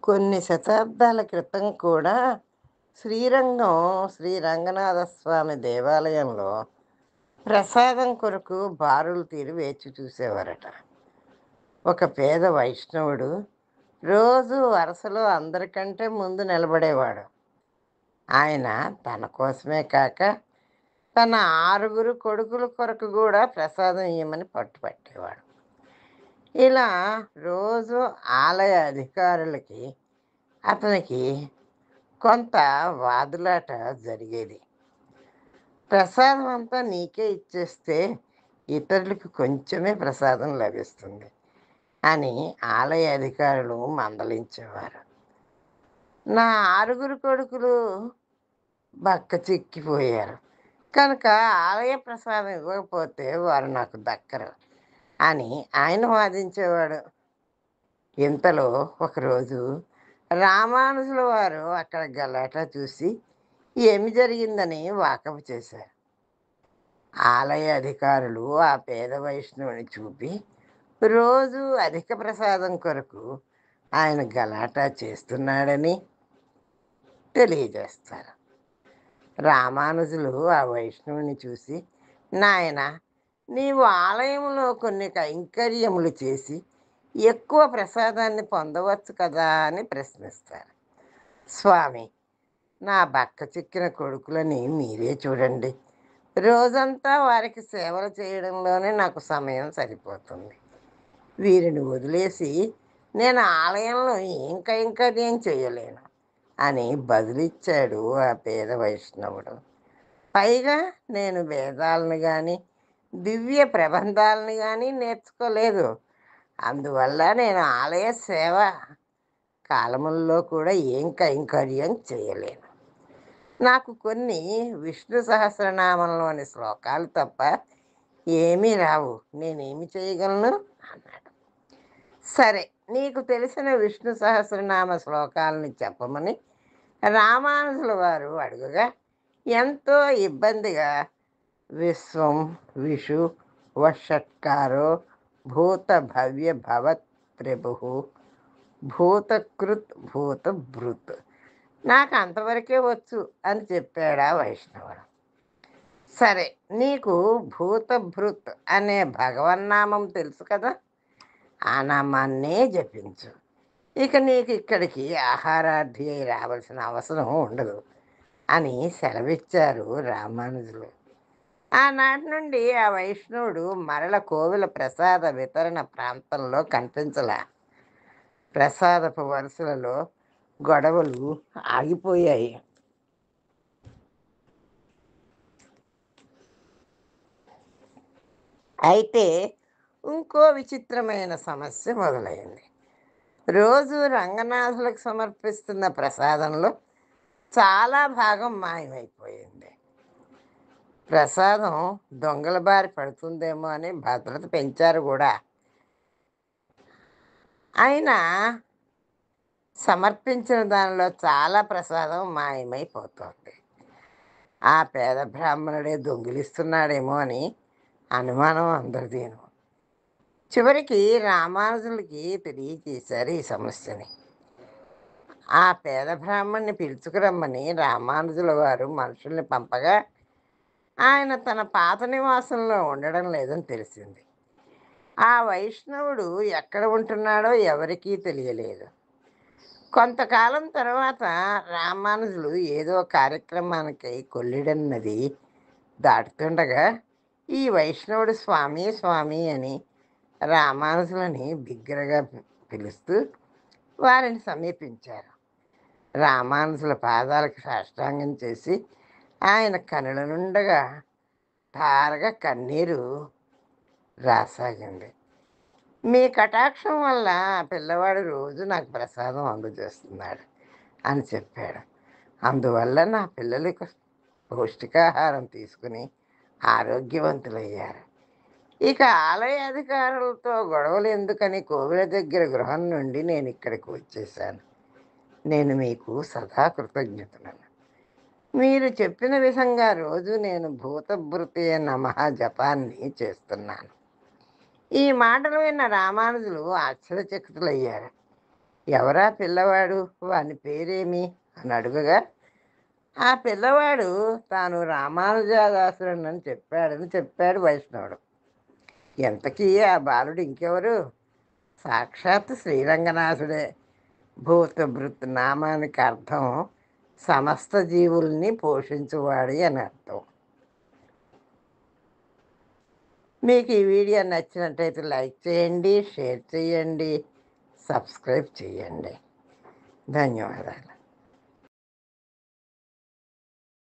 కొన్ని శతాబ్దాల క్రితం కూడా శ్రీరంగం శ్రీ రంగనాథ స్వామి దేవాలయంలో ప్రసాదం కొరకు బారులు తీరి వేచి చూసేవారట. ఒక పేద వైష్ణవుడు రోజు వరుసలో అందరికంటే ముందు నిలబడేవాడు. ఆయన తన కోసమే కాక తన 6 కొడుకుల కొరకు కూడా ప్రసాదం ఇయ్యమని పట్టుపట్టేవాడు. ఇలా రోజు ఆలయ అధికారులకి అతనికి కొంత వాదులాట జరిగేది. ప్రసాదం అంతా నీకే ఇచ్చేస్తే ఇతరులకు కొంచెమే ప్రసాదం లభిస్తుంది అని ఆలయ అధికారులు మందలించేవారు. నా 6 కొడుకులు బక్క చిక్కిపోయారు కనుక ఆలయ ప్రసాదం ఇవ్వకపోతే వారు నాకు దక్కరు అని ఆయన వాదించేవాడు. ఇంతలో ఒకరోజు రామానుజుల వారు అక్కడ గలాటా చూసి ఏమి జరిగిందని వాకపు చేశారు. ఆలయ అధికారులు ఆ పేద వైష్ణవుని చూపి రోజు అధిక ప్రసాదం కొరకు ఆయన గలాటా చేస్తున్నాడని తెలియజేస్తారు. రామానుజులు ఆ వైష్ణవుని చూసి, నాయన, నీవు ఆలయంలో కొన్ని కైంకర్యములు చేసి ఎక్కువ ప్రసాదాన్ని పొందవచ్చు కదా అని ప్రశ్నిస్తారు. స్వామి, నా బక్క చిక్కిన కొడుకులని మీరే చూడండి. రోజంతా వారికి సేవలు చేయడంలోనే నాకు సమయం సరిపోతుంది. వీరిని వదిలేసి నేను ఆలయంలో ఏం కైంకర్యం చేయలేను అని బదులిచ్చాడు ఆ పేద వైష్ణవుడు. పైగా నేను వేదాలను కానీ దివ్య ప్రబంధాలను కానీ నేర్చుకోలేదు. అందువల్ల నేను ఆలయ సేవ కాలముల్లో కూడా ఏం కైంకర్యం చేయలేను. నాకు కొన్ని విష్ణు సహస్రనామంలోని శ్లోకాలు తప్ప ఏమీ రావు. నేనేమి చేయగలను అన్నాడు. సరే, నీకు తెలిసిన విష్ణు సహస్రనామ శ్లోకాలని చెప్పమని రామానుజుల వారు అడుగగా ఎంతో ఇబ్బందిగా విశ్వం విషు వషట్కారో భూత భవ్య భవత్ ప్రభు భూతకృత్ భూత భృత్, నాకు అంతవరకే వచ్చు అని చెప్పాడా వైష్ణవుడు. సరే, నీకు భూతభృత్ అనే భగవన్నామం తెలుసు కదా, ఆ నామాన్నే జపించు. ఇక నీకు ఇక్కడికి ఆహారార్థి అయి రావాల్సిన అవసరం ఉండదు అని సెలవిచ్చారు రామానుజులు. ఆనాటి నుండి ఆ వైష్ణవుడు మరల కోవిల ప్రసాద వితరణ ప్రాంతంలో కనిపించలా. ప్రసాదపు వరుసలలో గొడవలు ఆగిపోయాయి. అయితే ఇంకో విచిత్రమైన సమస్య మొదలైంది. రోజు రంగనాథులకు సమర్పిస్తున్న ప్రసాదంలో చాలా భాగం మాయమైపోయింది. ప్రసాదం దొంగల బారి పడుతుందేమో అని భద్రత పెంచారు కూడా. అయినా సమర్పించిన దానిలో చాలా ప్రసాదం మాయమైపోతుంది. ఆ పేద బ్రాహ్మణుడే దొంగిలిస్తున్నాడేమో అని అనుమానం అందరిదీను. చివరికి రామానుజులకి తెలియచేశారు ఈ సమస్యని. ఆ పేద బ్రాహ్మణ్ణి పిలుచుకురమ్మని రామానుజుల వారు మనుషుల్ని పంపగా ఆయన తన పాత నివాసంలో ఉండడం లేదని తెలిసింది. ఆ వైష్ణవుడు ఎక్కడ ఉంటున్నాడో ఎవరికీ తెలియలేదు. కొంతకాలం తర్వాత రామానుజులు ఏదో కార్యక్రమానికి కొల్లిడని నది దాటుతుండగా ఈ వైష్ణవుడు స్వామి స్వామి అని రామానుజులని బిగ్గరగా పిలుస్తూ వారిని సమీపించారు. రామానుజుల పాదాలకు సాష్టాంగం చేసి ఆయన కనుల నుండగా ధారగా కన్నీరు రాసాగింది. మీ కటాక్షం వల్ల ఆ పిల్లవాడు రోజు నాకు ప్రసాదం అందజేస్తున్నాడు అని చెప్పాడు. అందువల్ల నా పిల్లలకు పౌష్టికాహారం తీసుకుని ఆరోగ్యవంతులయ్యారు. ఇక ఆలయ అధికారులతో గొడవలు ఎందుకని కోవిల దగ్గర గృహం నుండి నేను ఇక్కడికి వచ్చేసాను. నేను మీకు సదా కృతజ్ఞతలను. మీరు చెప్పిన విధంగా రోజు నేను భూతభృతే నమః జపాన్ని చేస్తున్నాను. ఈ మాటలు విన్న రామానుజులు ఆశ్చర్యచకితులయ్యారు. ఎవరా పిల్లవాడు, వాని పేరేమి అని అడుగగా, ఆ పిల్లవాడు తాను రామానుజదాసుడని చెప్పాడు వైష్ణవుడు. ఎంతకీ ఆ బాలుడు ఇంకెవరు, సాక్షాత్ శ్రీరంగనాథుడే. భూతభృత్ నామానికి అర్థం సమస్త జీవుల్ని పోషించువాడి అని అర్థం. మీకు ఈ వీడియో నచ్చినట్టయితే లైక్ చేయండి, షేర్ చేయండి, సబ్స్క్రైబ్ చేయండి. ధన్యవాదాలు.